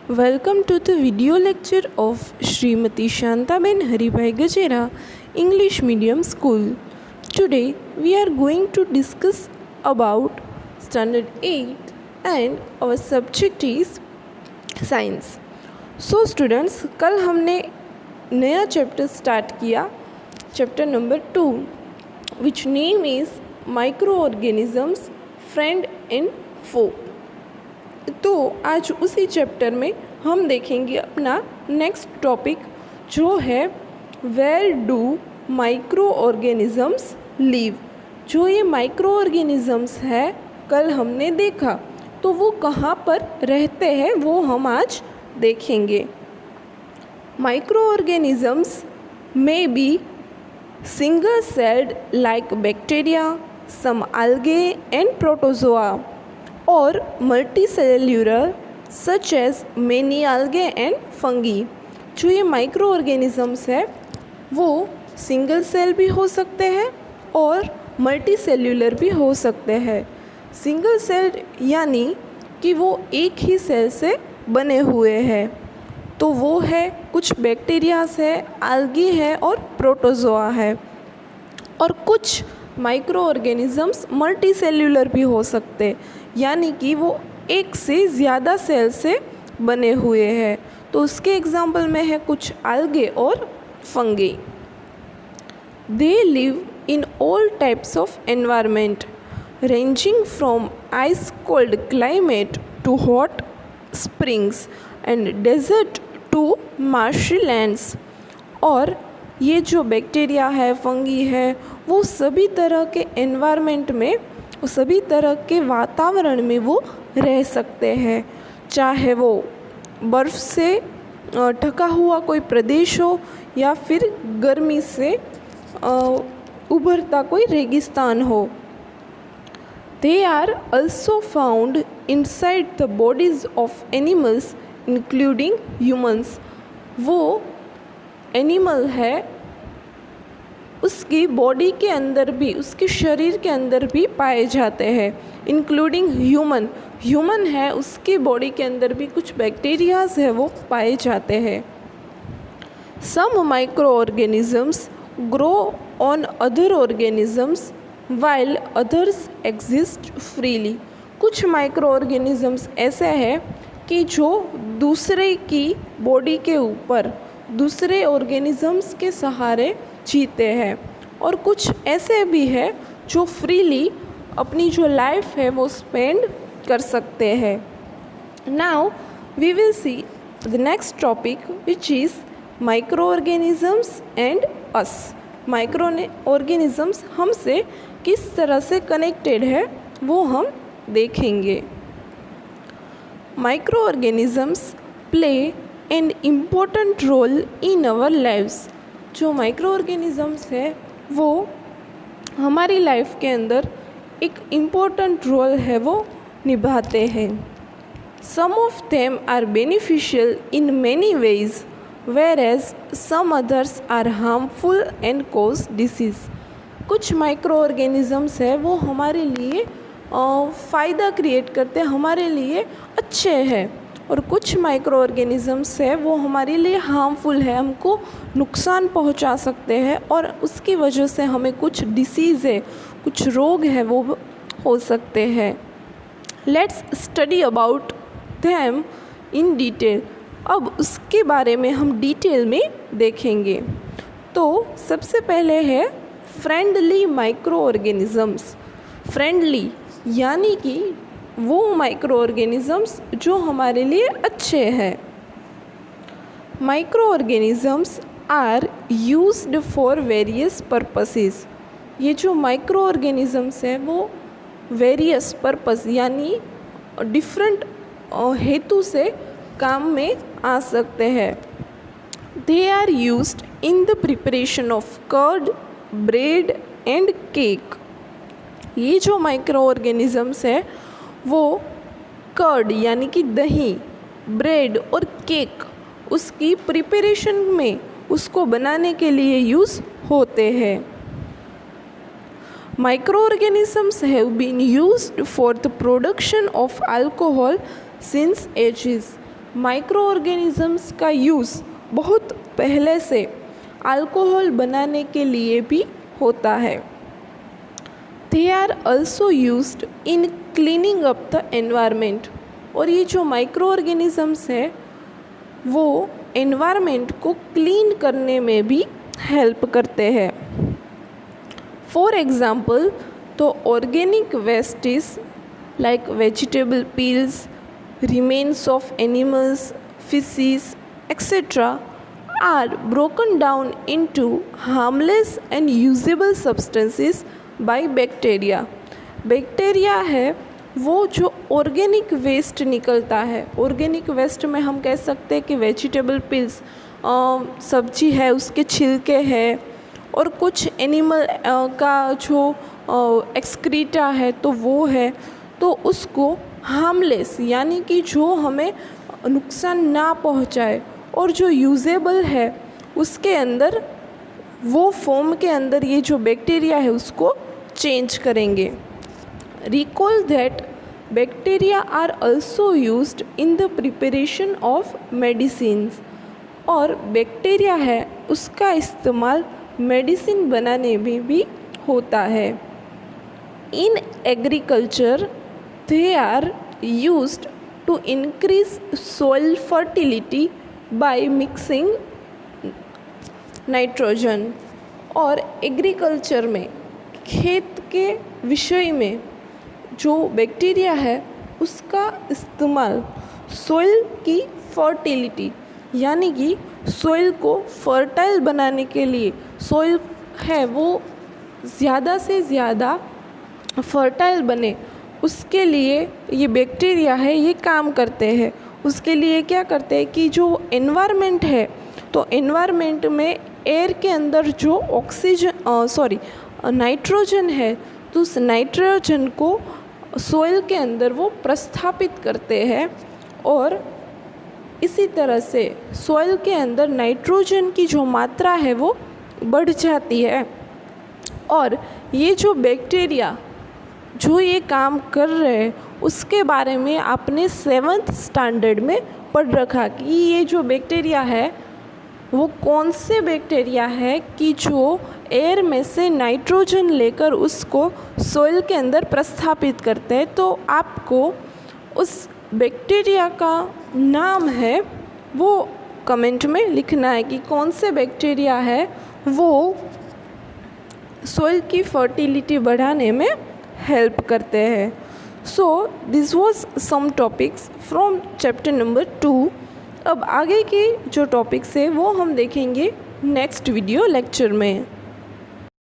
Welcome to the video lecture of Srimati Shantaben Haribhai Gajera, English Medium School. Today we are going to discuss about Standard 8 and our subject is Science. So students, कल हमने नया chapter start किया, chapter number 2, which name is Microorganisms Friend and Foe. तो आज उसी chapter में हम देखेंगे अपना नेक्स्ट टॉपिक जो है where do microorganisms live. जो ये माइक्रो ऑर्गेनिज़म्स है कल हमने देखा, तो वो कहाँ पर रहते हैं वो हम आज देखेंगे। माइक्रो ऑर्गेनिज़म्स में be single celled like bacteria, some algae and protozoa, और multicellular such as many algae and fungi. जो ये माइक्रो ऑर्गेनिज़म्स है वो सिंगल सेल भी हो सकते हैं और मल्टी सेल्यूलर भी हो सकते हैं। सिंगल सेल यानी कि वो एक ही सेल से बने हुए हैं, तो वो है कुछ बैक्टीरियाज है, algae है और प्रोटोजोआ है। और कुछ माइक्रो ऑर्गेनिज़म्स मल्टी सेल्यूलर भी हो सकते, यानी कि वो एक से ज़्यादा सेल से बने हुए हैं। तो उसके एग्जाम्पल में है कुछ algae और fungi. They live in all types of environment ranging from ice cold climate to hot springs and desert to marshy lands. और ये जो बैक्टीरिया है, फंगी है, वो सभी तरह के एनवायरनमेंट में, सभी तरह के वातावरण में वो रह सकते हैं, चाहे वो बर्फ़ से ढका हुआ कोई प्रदेश हो या फिर गर्मी से उभरता कोई रेगिस्तान हो। They are also found inside the bodies of animals including humans. वो एनिमल है उसकी बॉडी के अंदर भी, उसके शरीर के अंदर भी पाए जाते हैं, इंक्लूडिंग ह्यूमन। ह्यूमन है उसकी बॉडी के अंदर भी कुछ बैक्टीरियाज है वो पाए जाते हैं। Some micro organisms grow on other organisms while others exist freely. कुछ माइक्रो ऑर्गेनिज़म्स ऐसे हैं कि जो दूसरे की बॉडी के ऊपर दूसरे ऑर्गेनिज़म्स के सहारे जीते हैं, और कुछ ऐसे भी है जो फ्रीली अपनी जो लाइफ है वो स्पेंड कर सकते हैं। Now we will see the next topic which is micro organisms and us. Micro organisms हमसे किस तरह से कनेक्टेड है वो हम देखेंगे। Micro organisms play an important role in our lives. जो माइक्रो ऑर्गेनिज़म्स है वो हमारी लाइफ के अंदर एक इम्पोर्टेंट रोल है वो निभाते हैं। Some of them are beneficial in many ways whereas some others are harmful and cause disease. कुछ माइक्रो ऑर्गेनिज़म्स है वो हमारे लिए फ़ायदा क्रिएट करते हैं, हमारे लिए अच्छे हैं, और कुछ माइक्रो ऑर्गेनिज़म्स है वो हमारे लिए हार्मफुल है, हमको नुकसान पहुंचा सकते हैं, और उसकी वजह से हमें कुछ डिसीज़ है, कुछ रोग है वो हो सकते हैं। Let's study about them in detail. अब उसके बारे में हम डिटेल में देखेंगे। तो सबसे पहले है फ्रेंडली माइक्रो ऑर्गेनिज़म्स। फ्रेंडली यानी कि वो माइक्रो ऑर्गेनिज़म्स जो हमारे लिए अच्छे हैं। Micro organisms are used for various purposes. ये जो माइक्रो ऑर्गेनिज़म्स हैं वो वेरियस पर्पस यानी डिफरेंट हेतु से काम में आ सकते हैं। They are used in the preparation of curd, bread and cake. ये जो माइक्रो ऑर्गेनिज़म्स है वो कर्ड यानी कि दही, ब्रेड और केक उसकी प्रिपरेशन में उसको बनाने के लिए यूज़ होते हैं। Microorganisms have been used for the production of alcohol since ages. Micro organisms का यूज़ बहुत पहले से अल्कोहल बनाने के लिए भी होता है। They are also used in cleaning up the environment. और ये जो माइक्रो ऑर्गेनिजम्स है वो एनवायरनमेंट को क्लीन करने में भी हेल्प करते हैं। फॉर एग्ज़ाम्पल, तो organic wastes like vegetable peels, remains of animals, fishes, etc. are broken down into harmless and usable substances by bacteria. Bacteria है वो जो ऑर्गेनिक वेस्ट निकलता है। ऑर्गेनिक वेस्ट में हम कह सकते हैं कि वेजिटेबल पिल्स, सब्जी है उसके छिलके हैं, और कुछ एनिमल का जो एक्सक्रीटा है तो वो है, तो उसको हार्मलेस यानी कि जो हमें नुकसान ना पहुंचाए और जो यूजेबल है उसके अंदर, वो फॉर्म के अंदर ये जो बैक्टीरिया है उसको चेंज करेंगे। Recall that bacteria are also used in the preparation of medicines. और बैक्टीरिया है उसका इस्तेमाल मेडिसिन बनाने में भी होता है। In agriculture they are used to increase soil fertility by mixing nitrogen. और एग्रीकल्चर में, खेत के विषय में, जो बैक्टीरिया है उसका इस्तेमाल सोइल की फर्टिलिटी यानी कि सोइल को फर्टाइल बनाने के लिए, सोइल है वो ज़्यादा से ज़्यादा फर्टाइल बने उसके लिए ये बैक्टीरिया है ये काम करते हैं। उसके लिए क्या करते हैं कि जो एनवायरनमेंट है, तो एनवायरनमेंट में एयर के अंदर जो नाइट्रोजन है, तो उस नाइट्रोजन को सोइल के अंदर वो प्रस्थापित करते हैं, और इसी तरह से सोइल के अंदर नाइट्रोजन की जो मात्रा है वो बढ़ जाती है। और ये जो बैक्टीरिया जो ये काम कर रहे हैं उसके बारे में आपने 7th स्टैंडर्ड में पढ़ रखा कि ये जो बैक्टीरिया है वो कौन से बैक्टीरिया है कि जो एयर में से नाइट्रोजन लेकर उसको सोइल के अंदर प्रस्थापित करते हैं। तो आपको उस बैक्टीरिया का नाम है वो कमेंट में लिखना है कि कौन से बैक्टीरिया है वो सोइल की फर्टिलिटी बढ़ाने में हेल्प करते हैं। So this was some topics from chapter number 2। अब आगे के जो टॉपिक्स है वो हम देखेंगे नेक्स्ट वीडियो लेक्चर में।